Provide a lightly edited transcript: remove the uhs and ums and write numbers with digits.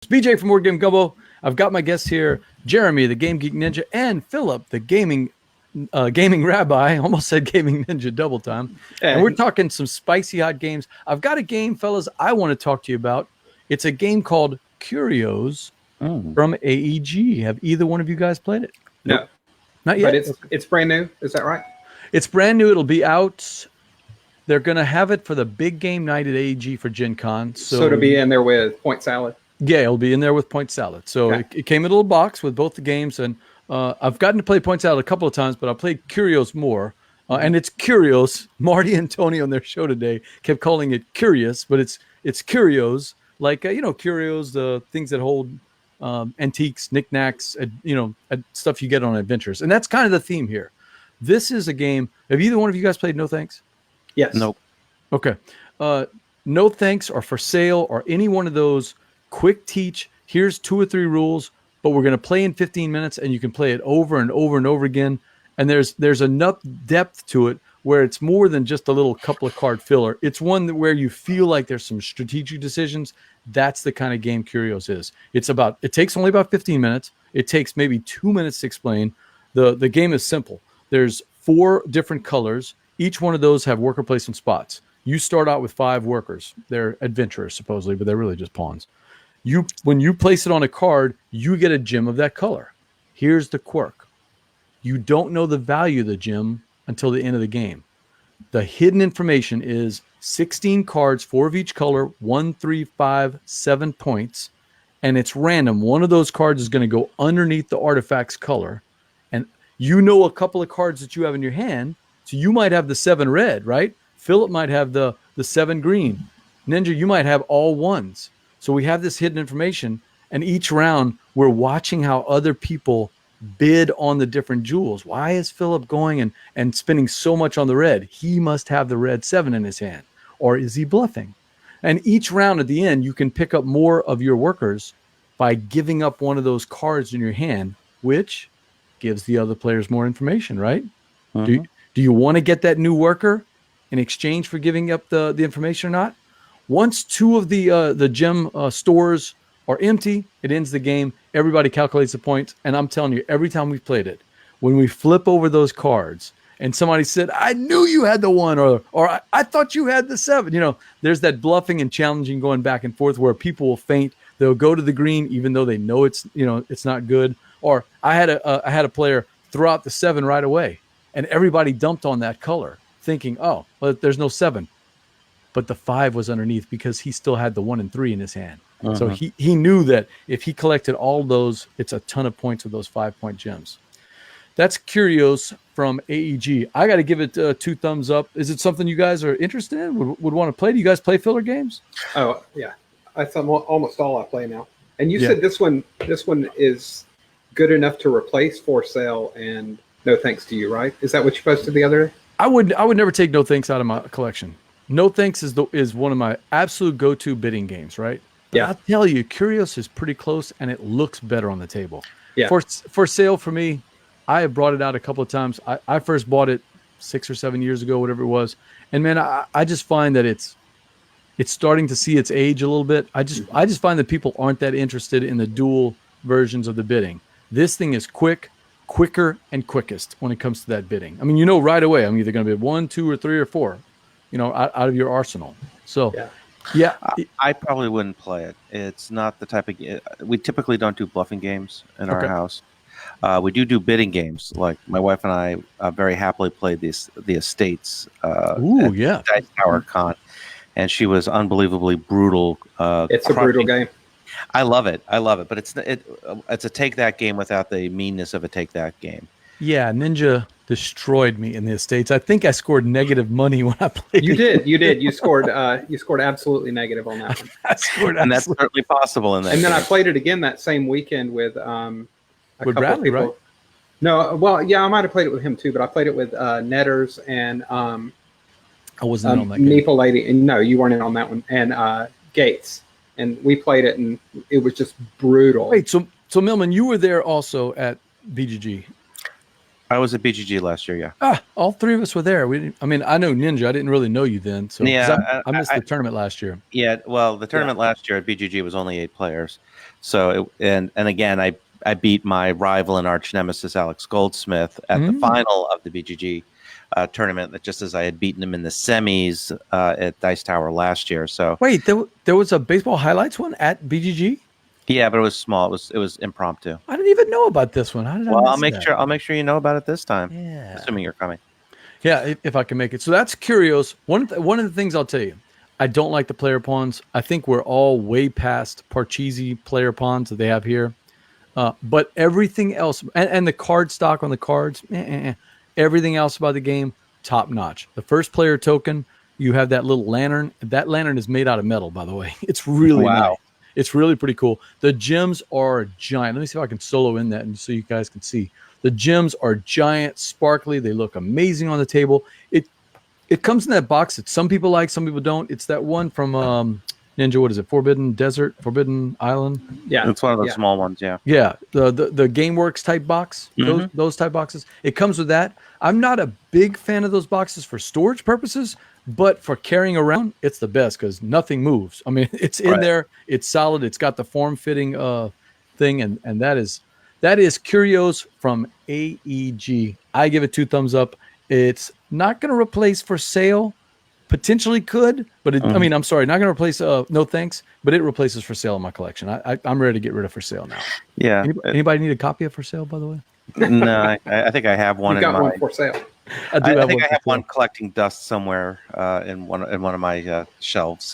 It's BJ from Word Game Gumbo. I've got my guests here, Jeremy, the Game Geek Ninja, and Philip, the gaming rabbi. Almost said gaming ninja double time. And we're talking some spicy hot games. I've got a game, fellas, I want to talk to you about. It's a game called Curios from AEG. Have either one of you guys played it? No. Not yet? But it's brand new. Is that right? It's brand new. It'll be out. They're going to have it for the big game night at AEG for Gen Con. So it'll be in there with Point Salad? Yeah, it'll be in there with Point Salad. So it came in a little box with both the games. And I've gotten to play Point Salad a couple of times, but I played Curios more. And it's Curios. Marty and Tony on their show today kept calling it Curious, but it's Curios. Like, Curios, the things that hold antiques, knickknacks, stuff you get on adventures. And that's kind of the theme here. This is a game. Have either one of you guys played No Thanks? Yes. Nope. Okay. No Thanks or For Sale or any one of those quick teach. Here's 2 or 3 rules, but we're going to play in 15 minutes and you can play it over and over and over again. And there's enough depth to it where it's more than just a little couple of card filler. It's one where you feel like there's some strategic decisions. That's the kind of game Curios is. It takes only about 15 minutes. It takes maybe 2 minutes to explain. The game is simple. There's 4 different colors. Each one of those have worker placement spots. You start out with 5 workers. They're adventurers, supposedly, but they're really just pawns. When you place it on a card, you get a gem of that color. Here's the quirk. You don't know the value of the gem until the end of the game. The hidden information is 16 cards, 4 of each color, 1, 3, 5, 7 points, and it's random. One of those cards is going to go underneath the artifact's color, and you know a couple of cards that you have in your hand, so you might have the 7 red, right? Philip might have the 7 green. Ninja, you might have all ones. So we have this hidden information, and each round we're watching how other people bid on the different jewels. Why is Philip going and spending so much on the red? He must have the red 7 in his hand. Or is he bluffing? And each round at the end, you can pick up more of your workers by giving up one of those cards in your hand, which gives the other players more information, right? Do you want to get that new worker in exchange for giving up the information or not? Once 2 of the gem stores are empty, it ends the game. Everybody calculates the points. And I'm telling you, every time we've played it, when we flip over those cards and somebody said, I knew you had the 1 or I thought you had the 7, there's that bluffing and challenging going back and forth where people will feint. They'll go to the green even though they know it's not good. Or I had a player throw out the 7 right away and everybody dumped on that color thinking, oh, well, there's no 7. But the 5 was underneath because he still had the 1 and 3 in his hand. So he knew that if he collected all those, it's a ton of points of those 5-point gems. That's Curios from AEG. I got to give it 2 thumbs up. Is it something you guys are interested in? Would want to play? Do you guys play filler games? Oh, yeah. That's almost all I play now. And you said this one is good enough to replace For Sale and No Thanks to You, right? Is that what you posted the other day? I would never take No Thanks out of my collection. No Thanks is one of my absolute go-to bidding games, right? But yeah. I'll tell you, Curios is pretty close, and it looks better on the table. Yeah. For Sale, for me, I have brought it out a couple of times. I first bought it 6 or 7 years ago, whatever it was. And, man, I just find that it's starting to see its age a little bit. I just find that people aren't that interested in the dual versions of the bidding. This thing is quicker, and quickest when it comes to that bidding. I mean, right away, I'm either going to bid 1, 2, or 3, or 4, out of your arsenal. So, yeah. I probably wouldn't play it. It's not the type of game. We typically don't do bluffing games in our house. We do bidding games. Like my wife and I very happily played the Estates. Dice Tower Con, and she was unbelievably brutal. It's a brutal game. I love it, but it's a take that game without the meanness of a take that game. Yeah, Ninja destroyed me in the Estates. I think I scored negative money when I played. You did. You scored absolutely negative on that one. And that's certainly possible in that. And then I played it again that same weekend with with Bradley, right? No, well, yeah, I might have played it with him too, but I played it with Netters and I wasn't on that game. Meeple Lady, and no, you weren't in on that one, and Gates, and we played it, and it was just brutal. Wait, so Millman, you were there also at BGG? I was at BGG last year, yeah. All 3 of us were there. I know Ninja. I didn't really know you then. So yeah, I missed the tournament last year. Yeah, well, the tournament last year at BGG was only 8 players. So and again, I beat my rival and arch nemesis Alex Goldsmith at the final of the BGG tournament, just as I had beaten him in the semis at Dice Tower last year. So wait, there was a baseball highlights one at BGG. Yeah, but it was small. It was impromptu. I didn't even know about this one. How did I miss I'll make sure you know about it this time. Yeah, assuming you're coming. Yeah, if I can make it. So that's Curios. One of the things I'll tell you, I don't like the player pawns. I think we're all way past Parcheesi player pawns that they have here. But everything else, and the card stock on the cards, everything else about the game, top notch. The first player token, you have that little lantern. That lantern is made out of metal, by the way. It's really nice. It's really pretty cool. The gems are giant. Let me see if I can solo in that and so you guys can see. The gems are giant, sparkly. They look amazing on the table. It comes in that box that some people like, some people don't. It's that one from Ninja. What is it? Forbidden Desert, Forbidden Island. Yeah, it's one of those small ones. Yeah, yeah. The GameWorks type box. Those type boxes. It comes with that. I'm not a big fan of those boxes for storage purposes, but for carrying around, it's the best because nothing moves. I mean, it's in there. It's solid. It's got the form-fitting thing, and that is Curios from AEG. I give it 2 thumbs up. It's not going to replace For Sale. Potentially could, but I mean, I'm sorry, not going to replace No Thanks, but it replaces For Sale in my collection. I'm ready to get rid of For Sale now. Yeah. Anybody need a copy of For Sale, by the way? No, I think I have one. You got one For Sale. I think I have one collecting dust somewhere in one of my shelves.